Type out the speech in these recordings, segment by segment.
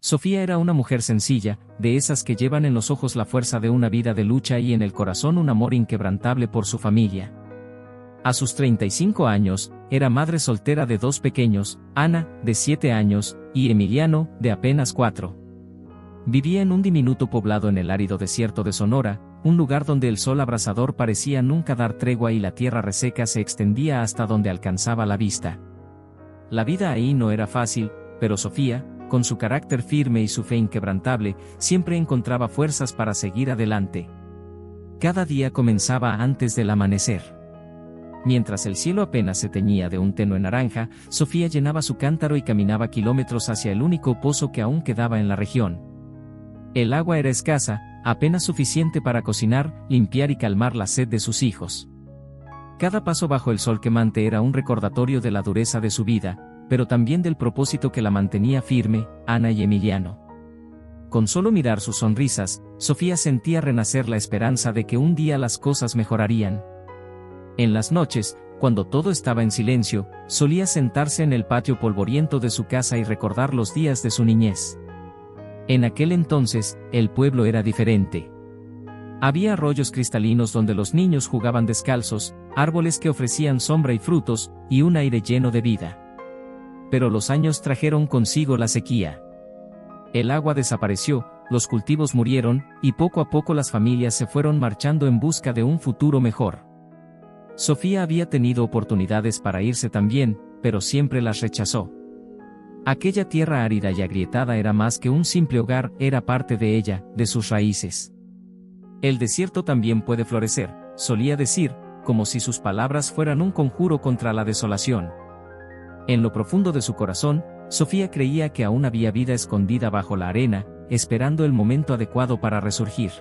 Sofía era una mujer sencilla, de esas que llevan en los ojos la fuerza de una vida de lucha y en el corazón un amor inquebrantable por su familia. A sus 35 años, era madre soltera de 2 pequeños, Ana, de 7 años, y Emiliano, de apenas 4. Vivía en un diminuto poblado en el árido desierto de Sonora, un lugar donde el sol abrasador parecía nunca dar tregua y la tierra reseca se extendía hasta donde alcanzaba la vista. La vida ahí no era fácil, pero Sofía, con su carácter firme y su fe inquebrantable, siempre encontraba fuerzas para seguir adelante. Cada día comenzaba antes del amanecer. Mientras el cielo apenas se teñía de un tenue naranja, Sofía llenaba su cántaro y caminaba kilómetros hacia el único pozo que aún quedaba en la región. El agua era escasa, apenas suficiente para cocinar, limpiar y calmar la sed de sus hijos. Cada paso bajo el sol quemante era un recordatorio de la dureza de su vida, pero también del propósito que la mantenía firme, Ana y Emiliano. Con solo mirar sus sonrisas, Sofía sentía renacer la esperanza de que un día las cosas mejorarían. En las noches, cuando todo estaba en silencio, solía sentarse en el patio polvoriento de su casa y recordar los días de su niñez. En aquel entonces, el pueblo era diferente. Había arroyos cristalinos donde los niños jugaban descalzos, árboles que ofrecían sombra y frutos, y un aire lleno de vida. Pero los años trajeron consigo la sequía. El agua desapareció, los cultivos murieron, y poco a poco las familias se fueron marchando en busca de un futuro mejor. Sofía había tenido oportunidades para irse también, pero siempre las rechazó. Aquella tierra árida y agrietada era más que un simple hogar, era parte de ella, de sus raíces. El desierto también puede florecer, solía decir, como si sus palabras fueran un conjuro contra la desolación. En lo profundo de su corazón, Sofía creía que aún había vida escondida bajo la arena, esperando el momento adecuado para resurgir.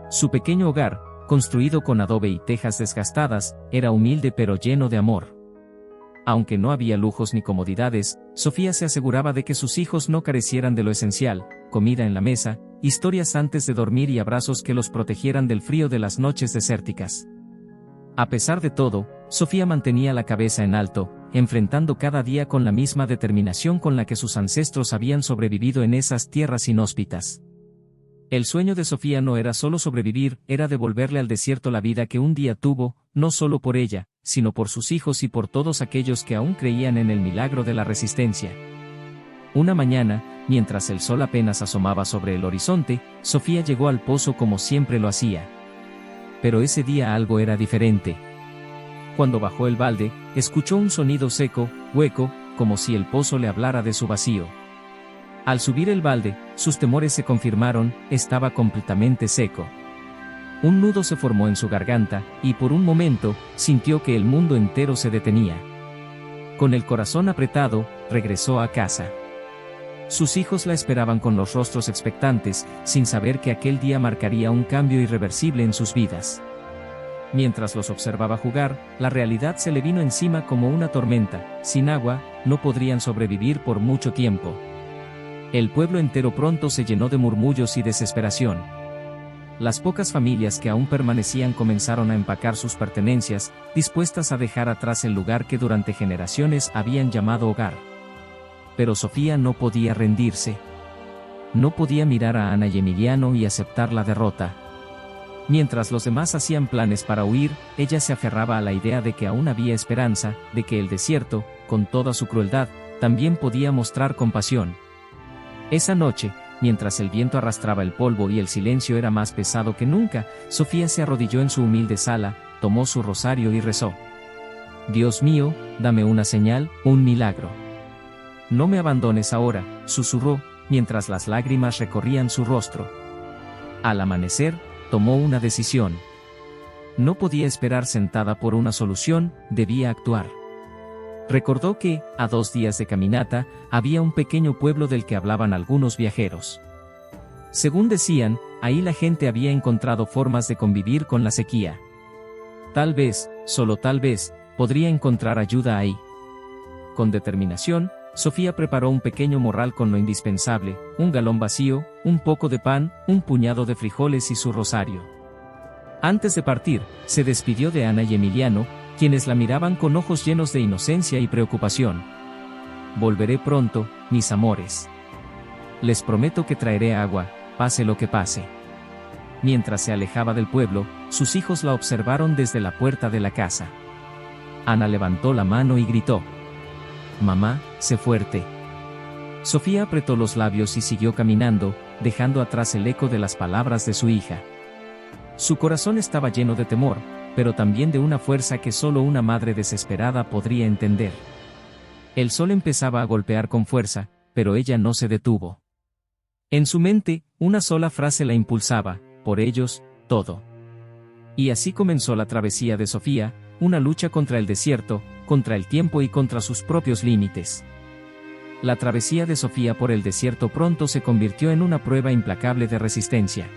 Su pequeño hogar, construido con adobe y tejas desgastadas, era humilde pero lleno de amor. Aunque no había lujos ni comodidades, Sofía se aseguraba de que sus hijos no carecieran de lo esencial: comida en la mesa, historias antes de dormir y abrazos que los protegieran del frío de las noches desérticas. A pesar de todo, Sofía mantenía la cabeza en alto, enfrentando cada día con la misma determinación con la que sus ancestros habían sobrevivido en esas tierras inhóspitas. El sueño de Sofía no era solo sobrevivir, era devolverle al desierto la vida que un día tuvo, no solo por ella, sino por sus hijos y por todos aquellos que aún creían en el milagro de la resistencia. Una mañana, mientras el sol apenas asomaba sobre el horizonte, Sofía llegó al pozo como siempre lo hacía. Pero ese día algo era diferente. Cuando bajó el balde, escuchó un sonido seco, hueco, como si el pozo le hablara de su vacío. Al subir el balde, sus temores se confirmaron: estaba completamente seco. Un nudo se formó en su garganta, y por un momento, sintió que el mundo entero se detenía. Con el corazón apretado, regresó a casa. Sus hijos la esperaban con los rostros expectantes, sin saber que aquel día marcaría un cambio irreversible en sus vidas. Mientras los observaba jugar, la realidad se le vino encima como una tormenta: sin agua, no podrían sobrevivir por mucho tiempo. El pueblo entero pronto se llenó de murmullos y desesperación. Las pocas familias que aún permanecían comenzaron a empacar sus pertenencias, dispuestas a dejar atrás el lugar que durante generaciones habían llamado hogar. Pero Sofía no podía rendirse. No podía mirar a Ana y Emiliano y aceptar la derrota. Mientras los demás hacían planes para huir, ella se aferraba a la idea de que aún había esperanza, de que el desierto, con toda su crueldad, también podía mostrar compasión. Esa noche, mientras el viento arrastraba el polvo y el silencio era más pesado que nunca, Sofía se arrodilló en su humilde sala, tomó su rosario y rezó. «Dios mío, dame una señal, un milagro. No me abandones ahora», susurró, mientras las lágrimas recorrían su rostro. Al amanecer, tomó una decisión. No podía esperar sentada por una solución, debía actuar. Recordó que, a 2 días de caminata, había un pequeño pueblo del que hablaban algunos viajeros. Según decían, ahí la gente había encontrado formas de convivir con la sequía. Tal vez, solo tal vez, podría encontrar ayuda ahí. Con determinación, Sofía preparó un pequeño morral con lo indispensable: un galón vacío, un poco de pan, un puñado de frijoles y su rosario. Antes de partir, se despidió de Ana y Emiliano, quienes la miraban con ojos llenos de inocencia y preocupación. «Volveré pronto, mis amores. les prometo que traeré agua, pase lo que pase. Mientras se alejaba del pueblo, sus hijos la observaron desde la puerta de la casa. Ana levantó la mano y gritó: «Mamá, sé fuerte». Sofía apretó los labios y siguió caminando, dejando atrás el eco de las palabras de su hija. Su corazón estaba lleno de temor, pero también de una fuerza que solo una madre desesperada podría entender. El sol empezaba a golpear con fuerza, pero ella no se detuvo. En su mente, una sola frase la impulsaba: por ellos, todo. Y así comenzó la travesía de Sofía, una lucha contra el desierto, contra el tiempo y contra sus propios límites. La travesía de Sofía por el desierto pronto se convirtió en una prueba implacable de resistencia.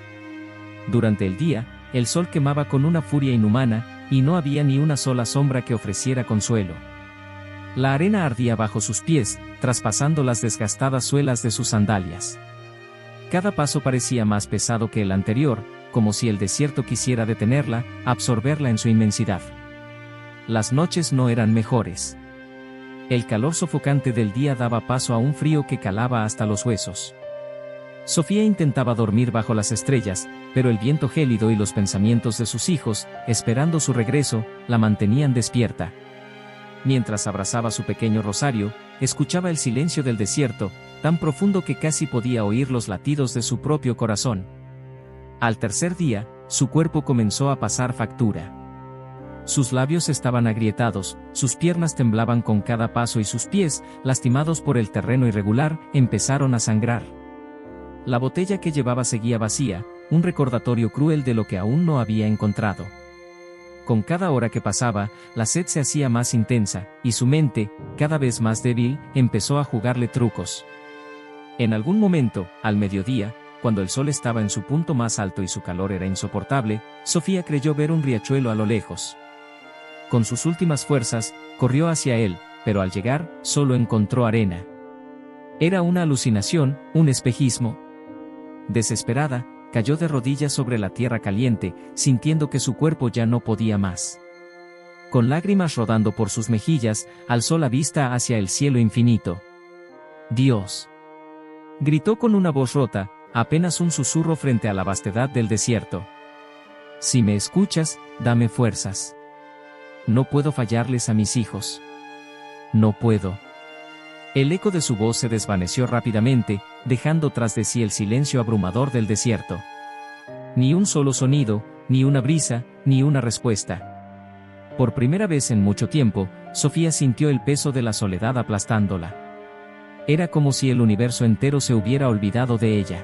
Durante el día, el sol quemaba con una furia inhumana, y no había ni una sola sombra que ofreciera consuelo. La arena ardía bajo sus pies, traspasando las desgastadas suelas de sus sandalias. Cada paso parecía más pesado que el anterior, como si el desierto quisiera detenerla, absorberla en su inmensidad. Las noches no eran mejores. El calor sofocante del día daba paso a un frío que calaba hasta los huesos. Sofía intentaba dormir bajo las estrellas, pero el viento gélido y los pensamientos de sus hijos, esperando su regreso, la mantenían despierta. Mientras abrazaba su pequeño rosario, escuchaba el silencio del desierto, tan profundo que casi podía oír los latidos de su propio corazón. Al tercer día, su cuerpo comenzó a pasar factura. Sus labios estaban agrietados, sus piernas temblaban con cada paso y sus pies, lastimados por el terreno irregular, empezaron a sangrar. La botella que llevaba seguía vacía, un recordatorio cruel de lo que aún no había encontrado. Con cada hora que pasaba, la sed se hacía más intensa, y su mente, cada vez más débil, empezó a jugarle trucos. En algún momento, al mediodía, cuando el sol estaba en su punto más alto y su calor era insoportable, Sofía creyó ver un riachuelo a lo lejos. Con sus últimas fuerzas, corrió hacia él, pero al llegar, solo encontró arena. Era una alucinación, un espejismo. Desesperada, cayó de rodillas sobre la tierra caliente, sintiendo que su cuerpo ya no podía más. Con lágrimas rodando por sus mejillas, alzó la vista hacia el cielo infinito. «Dios», gritó con una voz rota, apenas un susurro frente a la vastedad del desierto. «Si me escuchas, dame fuerzas. No puedo fallarles a mis hijos. No puedo». El eco de su voz se desvaneció rápidamente, dejando tras de sí el silencio abrumador del desierto. Ni un solo sonido, ni una brisa, ni una respuesta. Por primera vez en mucho tiempo, Sofía sintió el peso de la soledad aplastándola. Era como si el universo entero se hubiera olvidado de ella.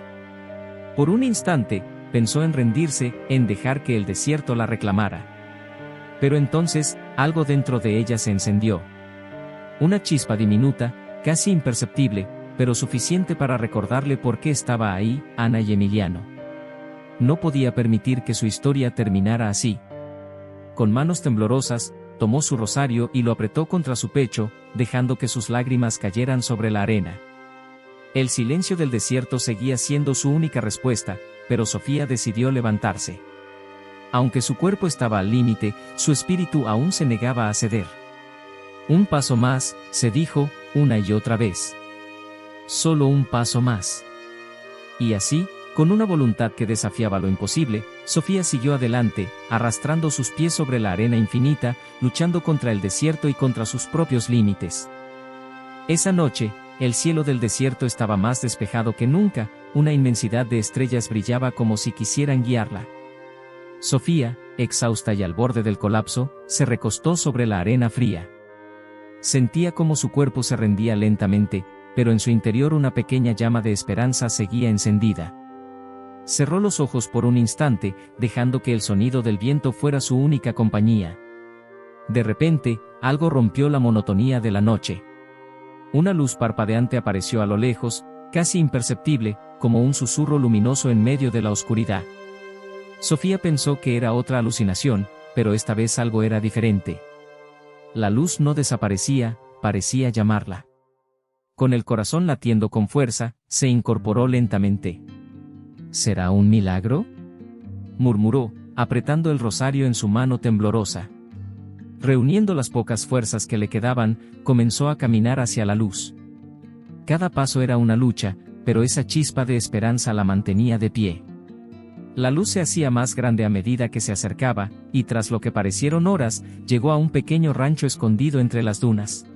Por un instante, pensó en rendirse, en dejar que el desierto la reclamara. Pero entonces, algo dentro de ella se encendió. Una chispa diminuta, casi imperceptible, pero suficiente para recordarle por qué estaba ahí, Ana y Emiliano. No podía permitir que su historia terminara así. Con manos temblorosas, tomó su rosario y lo apretó contra su pecho, dejando que sus lágrimas cayeran sobre la arena. El silencio del desierto seguía siendo su única respuesta, pero Sofía decidió levantarse. Aunque su cuerpo estaba al límite, su espíritu aún se negaba a ceder. Un paso más, se dijo, una y otra vez. Solo un paso más. Y así, con una voluntad que desafiaba lo imposible, Sofía siguió adelante, arrastrando sus pies sobre la arena infinita, luchando contra el desierto y contra sus propios límites. Esa noche, el cielo del desierto estaba más despejado que nunca, una inmensidad de estrellas brillaba como si quisieran guiarla. Sofía, exhausta y al borde del colapso, se recostó sobre la arena fría. Sentía como su cuerpo se rendía lentamente, pero en su interior una pequeña llama de esperanza seguía encendida. Cerró los ojos por un instante, dejando que el sonido del viento fuera su única compañía. De repente, algo rompió la monotonía de la noche. Una luz parpadeante apareció a lo lejos, casi imperceptible, como un susurro luminoso en medio de la oscuridad. Sofía pensó que era otra alucinación, pero esta vez algo era diferente. La luz no desaparecía, parecía llamarla. Con el corazón latiendo con fuerza, se incorporó lentamente. ¿Será un milagro?, murmuró, apretando el rosario en su mano temblorosa. Reuniendo las pocas fuerzas que le quedaban, comenzó a caminar hacia la luz. Cada paso era una lucha, pero esa chispa de esperanza la mantenía de pie. La luz se hacía más grande a medida que se acercaba, y tras lo que parecieron horas, llegó a un pequeño rancho escondido entre las dunas.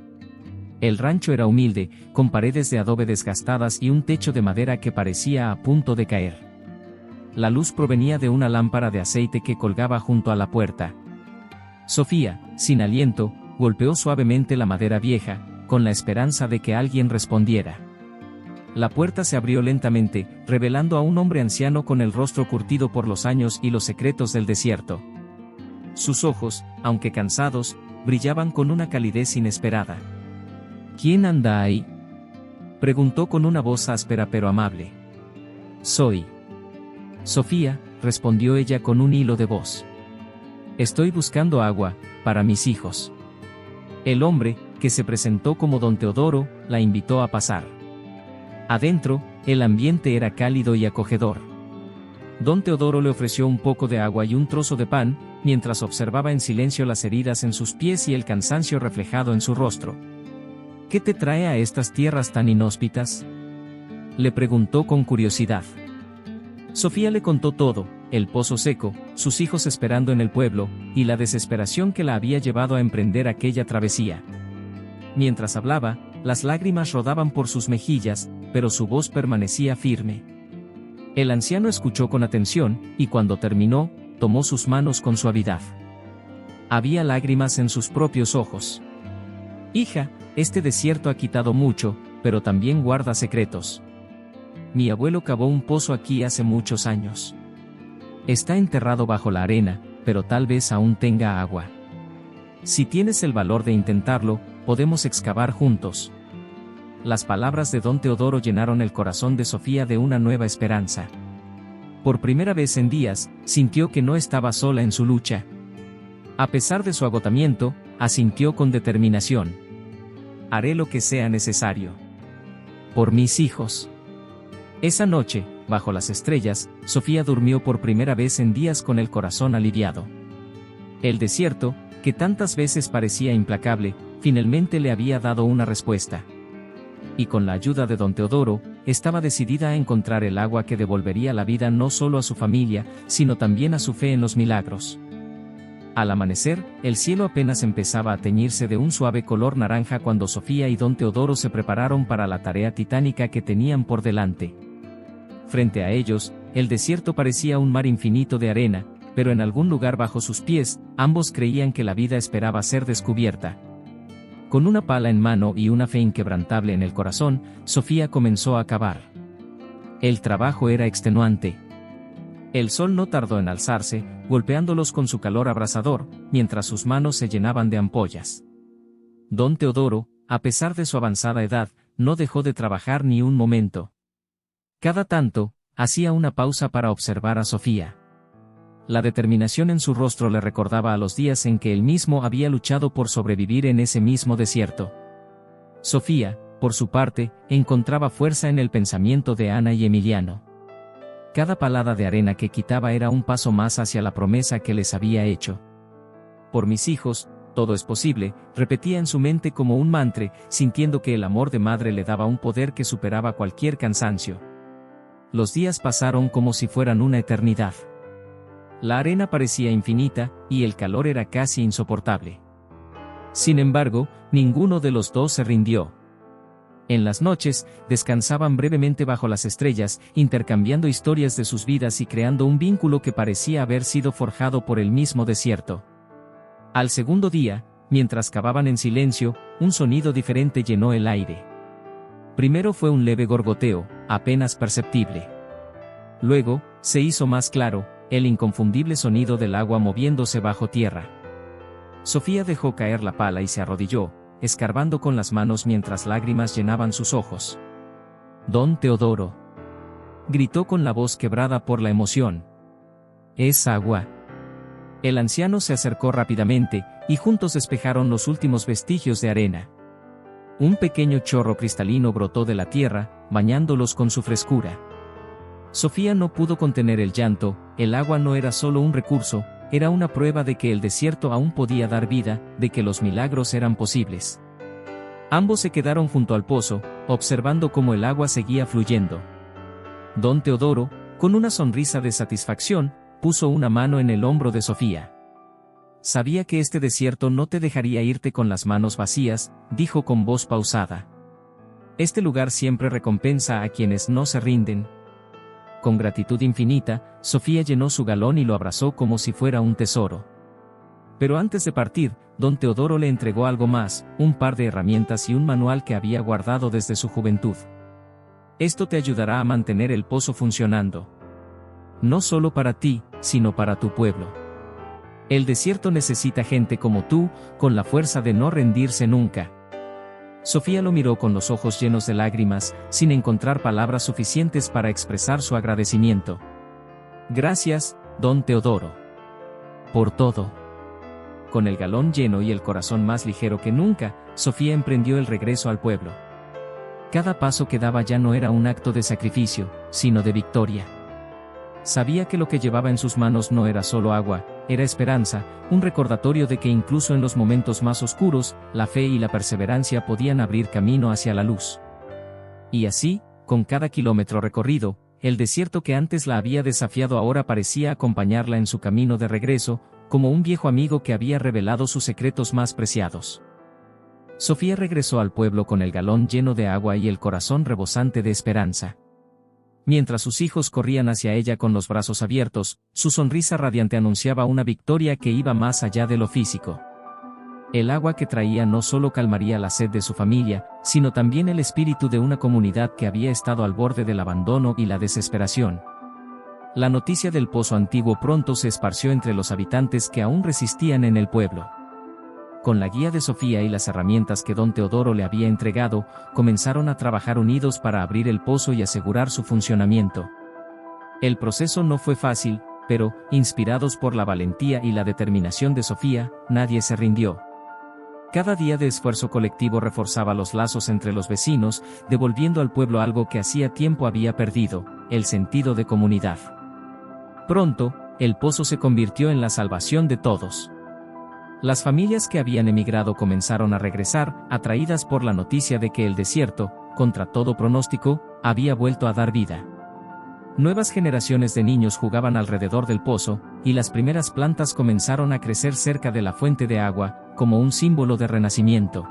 El rancho era humilde, con paredes de adobe desgastadas y un techo de madera que parecía a punto de caer. La luz provenía de una lámpara de aceite que colgaba junto a la puerta. Sofía, sin aliento, golpeó suavemente la madera vieja, con la esperanza de que alguien respondiera. La puerta se abrió lentamente, revelando a un hombre anciano con el rostro curtido por los años y los secretos del desierto. Sus ojos, aunque cansados, brillaban con una calidez inesperada. ¿Quién anda ahí?, preguntó con una voz áspera pero amable. Soy Sofía, respondió ella con un hilo de voz. Estoy buscando agua, para mis hijos. El hombre, que se presentó como don Teodoro, la invitó a pasar. Adentro, el ambiente era cálido y acogedor. Don Teodoro le ofreció un poco de agua y un trozo de pan, mientras observaba en silencio las heridas en sus pies y el cansancio reflejado en su rostro. ¿Qué te trae a estas tierras tan inhóspitas?, le preguntó con curiosidad. Sofía le contó todo: el pozo seco, sus hijos esperando en el pueblo, y la desesperación que la había llevado a emprender aquella travesía. Mientras hablaba, las lágrimas rodaban por sus mejillas, pero su voz permanecía firme. El anciano escuchó con atención, y cuando terminó, tomó sus manos con suavidad. Había lágrimas en sus propios ojos. Hija, este desierto ha quitado mucho, pero también guarda secretos. Mi abuelo cavó un pozo aquí hace muchos años. Está enterrado bajo la arena, pero tal vez aún tenga agua. Si tienes el valor de intentarlo, podemos excavar juntos. Las palabras de don Teodoro llenaron el corazón de Sofía de una nueva esperanza. Por primera vez en días, sintió que no estaba sola en su lucha. A pesar de su agotamiento, asintió con determinación. Haré lo que sea necesario. Por mis hijos. Esa noche, bajo las estrellas, Sofía durmió por primera vez en días con el corazón aliviado. El desierto, que tantas veces parecía implacable, finalmente le había dado una respuesta. Y con la ayuda de don Teodoro, estaba decidida a encontrar el agua que devolvería la vida no solo a su familia, sino también a su fe en los milagros. Al amanecer, el cielo apenas empezaba a teñirse de un suave color naranja cuando Sofía y don Teodoro se prepararon para la tarea titánica que tenían por delante. Frente a ellos, el desierto parecía un mar infinito de arena, pero en algún lugar bajo sus pies, ambos creían que la vida esperaba ser descubierta. Con una pala en mano y una fe inquebrantable en el corazón, Sofía comenzó a cavar. El trabajo era extenuante. El sol no tardó en alzarse, golpeándolos con su calor abrasador, mientras sus manos se llenaban de ampollas. Don Teodoro, a pesar de su avanzada edad, no dejó de trabajar ni un momento. Cada tanto, hacía una pausa para observar a Sofía. La determinación en su rostro le recordaba a los días en que él mismo había luchado por sobrevivir en ese mismo desierto. Sofía, por su parte, encontraba fuerza en el pensamiento de Ana y Emiliano. Cada palada de arena que quitaba era un paso más hacia la promesa que les había hecho. Por mis hijos, todo es posible, repetía en su mente como un mantra, sintiendo que el amor de madre le daba un poder que superaba cualquier cansancio. Los días pasaron como si fueran una eternidad. La arena parecía infinita, y el calor era casi insoportable. Sin embargo, ninguno de los dos se rindió. En las noches, descansaban brevemente bajo las estrellas, intercambiando historias de sus vidas y creando un vínculo que parecía haber sido forjado por el mismo desierto. Al segundo día, mientras cavaban en silencio, un sonido diferente llenó el aire. Primero fue un leve gorgoteo, apenas perceptible. Luego, se hizo más claro, el inconfundible sonido del agua moviéndose bajo tierra. Sofía dejó caer la pala y se arrodilló, escarbando con las manos mientras lágrimas llenaban sus ojos. Don Teodoro, gritó con la voz quebrada por la emoción. Es agua. El anciano se acercó rápidamente, y juntos despejaron los últimos vestigios de arena. Un pequeño chorro cristalino brotó de la tierra, bañándolos con su frescura. Sofía no pudo contener el llanto. El agua no era solo un recurso, era una prueba de que el desierto aún podía dar vida, de que los milagros eran posibles. Ambos se quedaron junto al pozo, observando cómo el agua seguía fluyendo. Don Teodoro, con una sonrisa de satisfacción, puso una mano en el hombro de Sofía. Sabía que este desierto no te dejaría irte con las manos vacías, dijo con voz pausada. Este lugar siempre recompensa a quienes no se rinden. Con gratitud infinita, Sofía llenó su galón y lo abrazó como si fuera un tesoro. Pero antes de partir, don Teodoro le entregó algo más, un par de herramientas y un manual que había guardado desde su juventud. Esto te ayudará a mantener el pozo funcionando. No solo para ti, sino para tu pueblo. El desierto necesita gente como tú, con la fuerza de no rendirse nunca. Sofía lo miró con los ojos llenos de lágrimas, sin encontrar palabras suficientes para expresar su agradecimiento. Gracias, don Teodoro. Por todo. Con el galón lleno y el corazón más ligero que nunca, Sofía emprendió el regreso al pueblo. Cada paso que daba ya no era un acto de sacrificio, sino de victoria. Sabía que lo que llevaba en sus manos no era solo agua, era esperanza, un recordatorio de que incluso en los momentos más oscuros, la fe y la perseverancia podían abrir camino hacia la luz. Y así, con cada kilómetro recorrido, el desierto que antes la había desafiado ahora parecía acompañarla en su camino de regreso, como un viejo amigo que había revelado sus secretos más preciados. Sofía regresó al pueblo con el galón lleno de agua y el corazón rebosante de esperanza. Mientras sus hijos corrían hacia ella con los brazos abiertos, su sonrisa radiante anunciaba una victoria que iba más allá de lo físico. El agua que traía no solo calmaría la sed de su familia, sino también el espíritu de una comunidad que había estado al borde del abandono y la desesperación. La noticia del pozo antiguo pronto se esparció entre los habitantes que aún resistían en el pueblo. Con la guía de Sofía y las herramientas que don Teodoro le había entregado, comenzaron a trabajar unidos para abrir el pozo y asegurar su funcionamiento. El proceso no fue fácil, pero, inspirados por la valentía y la determinación de Sofía, nadie se rindió. Cada día de esfuerzo colectivo reforzaba los lazos entre los vecinos, devolviendo al pueblo algo que hacía tiempo había perdido, el sentido de comunidad. Pronto, el pozo se convirtió en la salvación de todos. Las familias que habían emigrado comenzaron a regresar, atraídas por la noticia de que el desierto, contra todo pronóstico, había vuelto a dar vida. Nuevas generaciones de niños jugaban alrededor del pozo, y las primeras plantas comenzaron a crecer cerca de la fuente de agua, como un símbolo de renacimiento.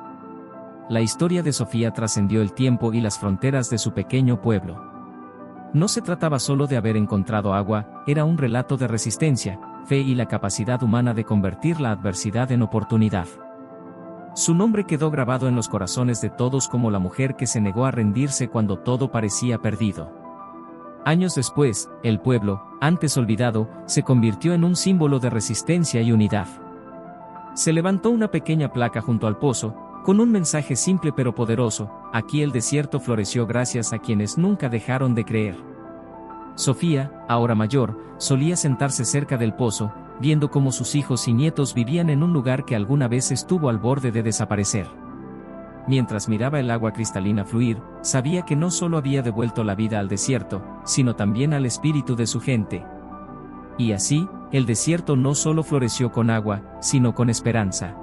La historia de Sofía trascendió el tiempo y las fronteras de su pequeño pueblo. No se trataba solo de haber encontrado agua, era un relato de resistencia, fe y la capacidad humana de convertir la adversidad en oportunidad. Su nombre quedó grabado en los corazones de todos como la mujer que se negó a rendirse cuando todo parecía perdido. Años después, el pueblo, antes olvidado, se convirtió en un símbolo de resistencia y unidad. Se levantó una pequeña placa junto al pozo, con un mensaje simple pero poderoso: aquí el desierto floreció gracias a quienes nunca dejaron de creer. Sofía, ahora mayor, solía sentarse cerca del pozo, viendo cómo sus hijos y nietos vivían en un lugar que alguna vez estuvo al borde de desaparecer. Mientras miraba el agua cristalina fluir, sabía que no solo había devuelto la vida al desierto, sino también al espíritu de su gente. Y así, el desierto no solo floreció con agua, sino con esperanza.